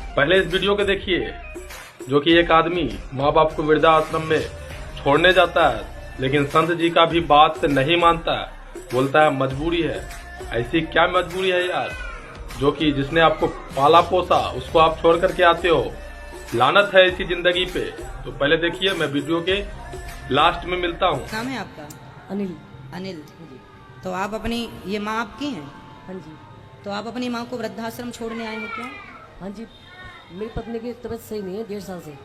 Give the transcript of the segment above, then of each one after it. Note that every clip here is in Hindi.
पहले इस वीडियो को देखिए, जो कि एक आदमी माँ बाप को वृद्धाश्रम में छोड़ने जाता है, लेकिन संत जी का भी बात नहीं मानता है, बोलता है मजबूरी है। ऐसी क्या मजबूरी है यार, जो कि जिसने आपको पाला पोसा उसको आप छोड़ करके आते हो। लानत है इसी जिंदगी पे। तो पहले देखिए, मैं वीडियो के लास्ट में मिलता हूँ। नाम है आपका? अनिल। अनिल। जी। तो आप अपनी ये माँ आपकी हैं? हाँ जी। तो आप अपनी माँ को वृद्धाश्रम छोड़ने आए हैं क्या? हाँ जी, मेरी पत्नी की तबीयत सही नहीं है 1.5 साल से।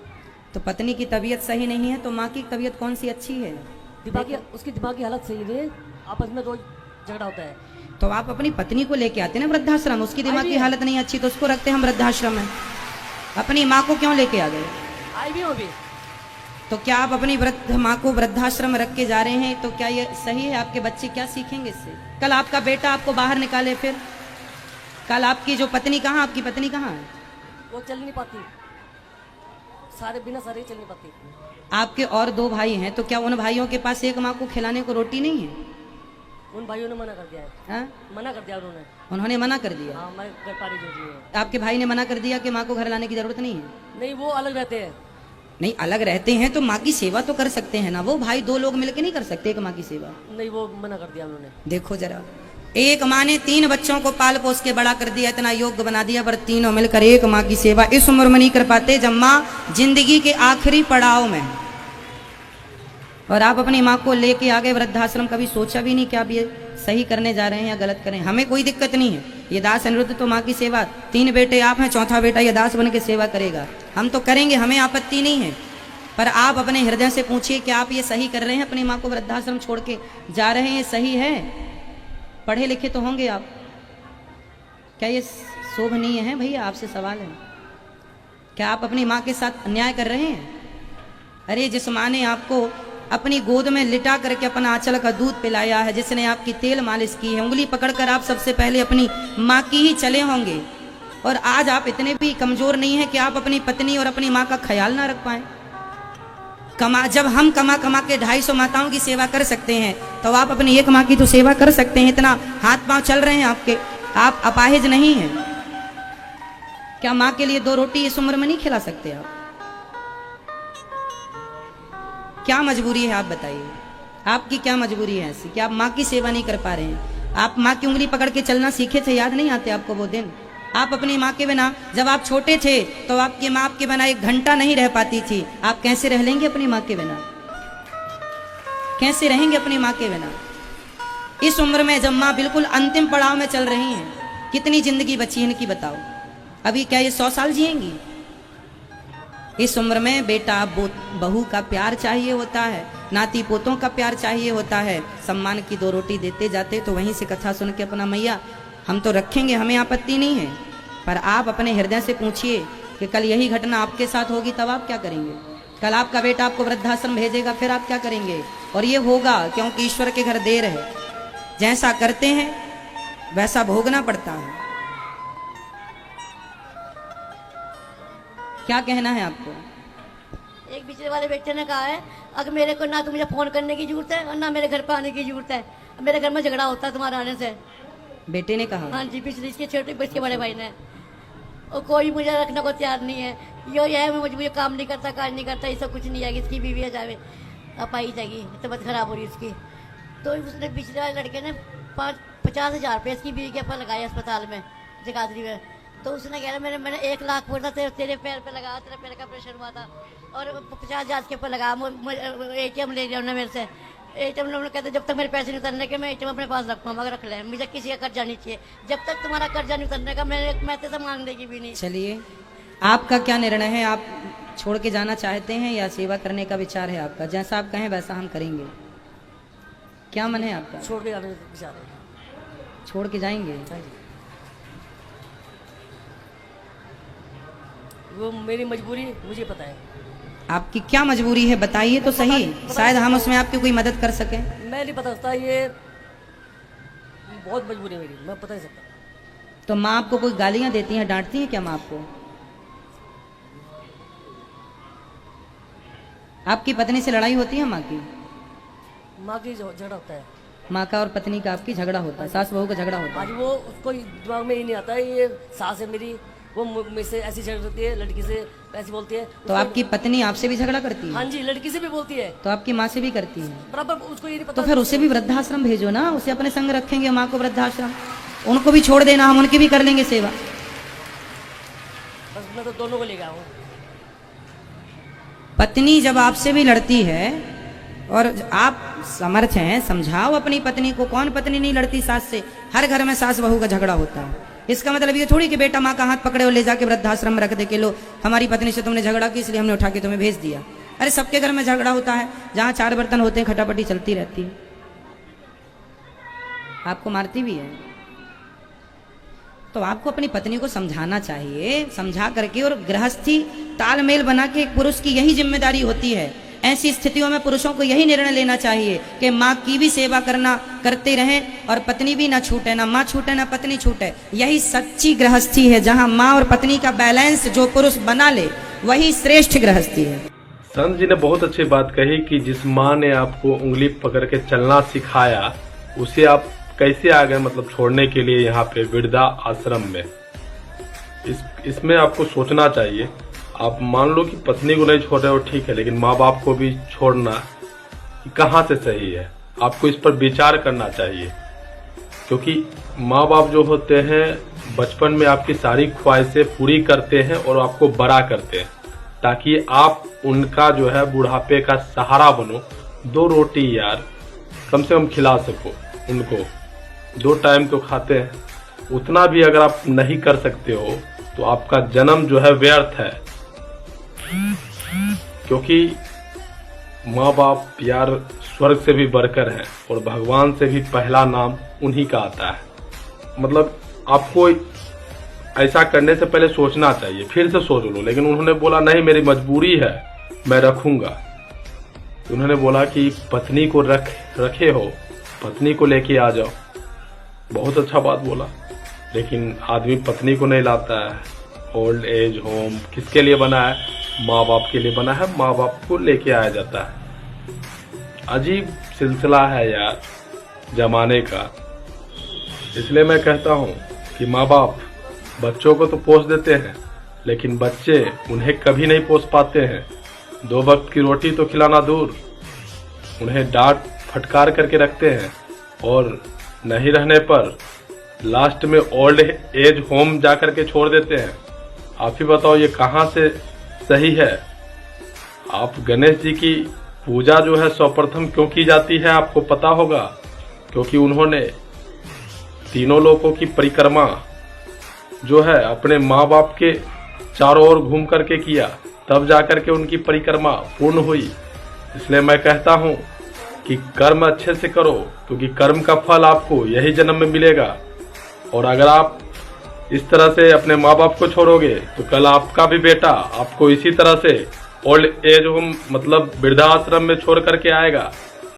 तो पत्नी की तबीयत सही नहीं है, तो माँ की तबीयत कौन सी अच्छी है? उसकी दिमागी हालत सही नहीं है, आपस में रोज झगड़ा होता है। तो आप अपनी पत्नी को लेके आते ना वृद्धाश्रम, उसकी दिमाग की हालत नहीं अच्छी तो उसको रखते हम वृद्धाश्रम में। अपनी माँ को क्यों लेके आ गए? आई भी हो भी। तो क्या आप अपनी वृद्ध माँ को वृद्धाश्रम रख के जा रहे हैं, तो क्या ये सही है? आपके बच्चे क्या सीखेंगे इससे? कल आपका बेटा आपको बाहर निकाले, फिर कल आपकी जो पत्नी कहाँ, आपकी पत्नी कहाँ है? वो चल नहीं पाती, बिना सारे चल नहीं पाती। आपके और 2 भाई हैं, तो क्या उन भाइयों के पास एक माँ को खिलाने को रोटी नहीं है? उन भाइयों ने मना कर दिया है। हाँ? मना कर दिया उन्होंने मना कर दिया। हाँ, मैं घर पारी जो है। आपके भाई ने मना कर दिया कि माँ को घर लाने की जरूरत नहीं है? नहीं, वो अलग रहते हैं। नहीं, अलग रहते हैं तो माँ की सेवा तो कर सकते हैं ना। वो भाई 2 लोग मिलकर नहीं कर सकते एक माँ की सेवा? नहीं, वो मना कर दिया उन्होंने। देखो जरा, एक माँ ने 3 बच्चों को पाल पोस के बड़ा कर दिया, इतना योग्य बना दिया, पर तीनों मिलकर एक माँ की सेवा इस उम्र में नहीं कर पाते जब माँ जिंदगी के आखिरी पड़ाव में। और आप अपनी माँ को लेके आ गए वृद्धाश्रम, कभी सोचा भी नहीं कि आप ये सही करने जा रहे हैं या गलत करें? हमें कोई दिक्कत नहीं है, ये दास अनिरुद्ध तो माँ की सेवा, 3 बेटे आप हैं, 4था बेटा ये दास बन के सेवा करेगा, हम तो करेंगे, हमें आपत्ति नहीं है। पर आप अपने हृदय से पूछिए कि आप ये सही कर रहे हैं? अपनी माँ को वृद्धाश्रम छोड़ के जा रहे हैं, सही है? पढ़े लिखे तो होंगे आप, क्या ये शोभनीय है? भैया आपसे सवाल है, क्या आप अपनी माँ के साथ अन्याय कर रहे हैं? अरे जिस माँ ने आपको अपनी गोद में लिटा करके अपना आंचल का दूध पिलाया है, जिसने आपकी तेल मालिश की है, उंगली पकड़कर आप सबसे पहले अपनी माँ की ही चले होंगे, और आज आप इतने भी कमजोर नहीं हैं कि आप अपनी पत्नी और अपनी माँ का ख्याल ना रख पाए। जब हम कमा के 250 माताओं की सेवा कर सकते हैं, तो आप अपनी एक माँ की तो सेवा कर सकते हैं। इतना हाथ पांव चल रहे हैं आपके, आप अपाहिज नहीं हैं क्या? माँ के लिए 2 रोटी इस उम्र में नहीं खिला सकते आप? क्या मजबूरी है आप बताइए? आपकी क्या मजबूरी है ऐसी कि आप माँ की सेवा नहीं कर पा रहे हैं? आप माँ की उंगली पकड़ के चलना सीखे थे, याद नहीं आते आपको वो दिन? आप अपनी माँ के बिना, जब आप छोटे थे तो आपकी माँ आपके बिना 1 घंटा नहीं रह पाती थी, आप कैसे रह लेंगे अपनी माँ के बिना? कैसे रहेंगे अपनी माँ के बिना? इस उम्र में जब माँ बिल्कुल अंतिम पड़ाव में चल रही हैं, कितनी जिंदगी बची है इनकी बताओ? अभी क्या ये 100 साल जिएंगी? इस उम्र में बेटा बहू का प्यार चाहिए होता है, नाती पोतों का प्यार चाहिए होता है। सम्मान की 2 रोटी देते जाते तो वहीं से कथा सुन के अपना मैया हम तो रखेंगे, हमें आपत्ति नहीं है। पर आप अपने हृदय से पूछिए कि कल यही घटना आपके साथ होगी, तब आप क्या करेंगे? कल आपका बेटा आपको वृद्धाश्रम भेजेगा, फिर आप क्या करेंगे? और ये होगा क्योंकि ईश्वर के घर देर है, जैसा करते हैं वैसा भोगना पड़ता है। क्या कहना है आपको? एक पिछले वाले बेटे ने कहा है, अगर मेरे को ना तो मुझे फोन करने की जरूरत है और ना मेरे घर पे आने की जरूरत है, मेरे घर में झगड़ा होता है तुम्हारे आने से। बेटे ने कहा? हाँ जी, पिछले इसके छोटे बच्चे बड़े भाई ने। और कोई मुझे रखने को तैयार नहीं है, ये है मुझे काम नहीं करता, काज नहीं करता, ये सब कुछ नहीं है। इसकी बीवी है जावे, अब आई जाएगी, तबीयत खराब हो रही उसकी। तो उसने पिछले वाले लड़के ने 50,000 रुपये इसकी बीवी के ऊपर लगाए अस्पताल में, जगाधरी में। तो उसने कह रहा मैंने 1 लाख बोला तेरे पैर पे लगा, तेरे पैर का प्रेशर हुआ था, और 50,000 के ऊपर लगा। ATM ले लिया उन्होंने मेरे से। ATM उन्होंने कहते जब तक मेरे पैसे नहीं उतरने के मैं ATM अपने पास रखूँ, मगर रख ले, मुझे किसी का कर्जा नहीं चाहिए। जब तक तुम्हारा कर्जा नहीं उतरने का मैं तो मांगने की भी नहीं। चलिए, आपका क्या निर्णय है? आप छोड़ के जाना चाहते हैं या सेवा करने का विचार है आपका? जैसा आप कहें वैसा हम करेंगे। क्या मन है आपका? छोड़ के जाने का विचार है। छोड़ के जाएंगे? वो मेरी मजबूरी मुझे पता है। आपकी क्या मजबूरी है बताइए तो सही, शायद हम उसमें आपकी कोई मदद कर सकें। मैं नहीं बता सकता, ये बहुत मजबूरी है मेरी, मैं बता नहीं सकता। तो माँ आपको कोई गालियां देती हैं, डांटती हैं क्या माँ आपको? आपकी पत्नी से लड़ाई होती है माँ की? माँ की झगड़ा होता है। माँ का और पत्नी का आपकी झगड़ा होता है, सास बहू का झगड़ा होता आज है। वो उसको दिमाग में ही नहीं आता है, ये सास है मेरी, वो मेरे से ऐसी झगड़ होती है, लड़की से ऐसी बोलती है। तो आपकी पत्नी आपसे भी झगड़ा करती है? हाँ जी, लड़की से भी बोलती है। तो आपकी माँ से भी करती है? बराबर, उसको ये नहीं पता। तो फिर उसे भी वृद्धाश्रम भेजो ना, उसे अपने संग रखेंगे, माँ को वृद्धाश्रम, उनको भी छोड़ देना, हम उनकी भी कर लेंगे सेवा। बस मैं तो दोनों को ले गया हूँ। पत्नी जब आपसे भी लड़ती है और आप समर्थ हैं, समझाओ अपनी पत्नी को। कौन पत्नी नहीं लड़ती सास से? हर घर में सास बहू का झगड़ा होता है। इसका मतलब ये थोड़ी कि बेटा माँ का हाथ पकड़े और ले जाके वृद्धाश्रम में रख दे के लो हमारी पत्नी से तुमने झगड़ा की इसलिए हमने उठा के तुम्हें भेज दिया। अरे सबके घर में झगड़ा होता है, जहाँ 4 बर्तन होते हैं खटापटी चलती रहती है। आपको मारती भी है तो आपको अपनी पत्नी को समझाना चाहिए, समझा करके। और गृहस्थी तालमेल बना के एक पुरुष की यही जिम्मेदारी होती है। ऐसी स्थितियों में पुरुषों को यही निर्णय लेना चाहिए कि माँ की भी सेवा करते रहें और पत्नी भी ना छूटे, ना माँ छूटे ना पत्नी छूटे। यही सच्ची गृहस्थी है, जहाँ माँ और पत्नी का बैलेंस जो पुरुष बना ले वही श्रेष्ठ गृहस्थी है। संत जी ने बहुत अच्छी बात कही कि जिस माँ ने आपको उंगली पकड़ के चलना सिखाया उसे आप कैसे आ गए, मतलब छोड़ने के लिए यहाँ पे वृद्धा आश्रम में। इसमें आपको सोचना चाहिए। आप मान लो कि पत्नी को नहीं छोड़ रहे हो, ठीक है, लेकिन माँ बाप को भी छोड़ना कहाँ से सही है? आपको इस पर विचार करना चाहिए, क्योंकि माँ बाप जो होते हैं बचपन में आपकी सारी ख्वाहिशें पूरी करते हैं और आपको बड़ा करते हैं ताकि आप उनका जो है बुढ़ापे का सहारा बनो। 2 रोटी यार कम से कम खिला सको उनको, 2 टाइम तो खाते हैं, उतना भी अगर आप नहीं कर सकते हो तो आपका जन्म जो है व्यर्थ है। क्योंकि माँ बाप यार स्वर्ग से भी बढ़कर हैं और भगवान से भी पहला नाम उन्हीं का आता है। मतलब आपको ऐसा करने से पहले सोचना चाहिए, फिर से सोच लो। लेकिन उन्होंने बोला नहीं मेरी मजबूरी है मैं रखूंगा। उन्होंने बोला कि पत्नी को रखे हो, पत्नी को लेके आ जाओ। बहुत अच्छा बात बोला, लेकिन आदमी पत्नी को नहीं लाता है। ओल्ड एज होम किसके लिए बना है? माँ बाप के लिए बना है, माँ बाप को लेके आया जाता है। अजीब सिलसिला है यार जमाने का। इसलिए मैं कहता हूँ कि माँ बाप बच्चों को तो पोस देते हैं लेकिन बच्चे उन्हें कभी नहीं पोस पाते हैं। 2 वक्त की रोटी तो खिलाना दूर, उन्हें डांट फटकार करके रखते हैं और नहीं रहने पर लास्ट में ओल्ड एज होम जा करके छोड़ देते हैं। आप ही बताओ ये कहाँ से सही है? आप गणेश जी की पूजा जो है सर्वप्रथम क्यों की जाती है आपको पता होगा? क्योंकि उन्होंने तीनों लोकों की परिक्रमा जो है अपने माँ बाप के चारों ओर घूम करके किया, तब जाकर के उनकी परिक्रमा पूर्ण हुई। इसलिए मैं कहता हूँ कि कर्म अच्छे से करो, क्योंकि कर्म का फल आपको यही जन्म में मिलेगा। और अगर आप इस तरह से अपने माँ बाप को छोड़ोगे तो कल आपका भी बेटा आपको इसी तरह से ओल्ड एज होम मतलब वृद्धाश्रम में छोड़ करके आएगा।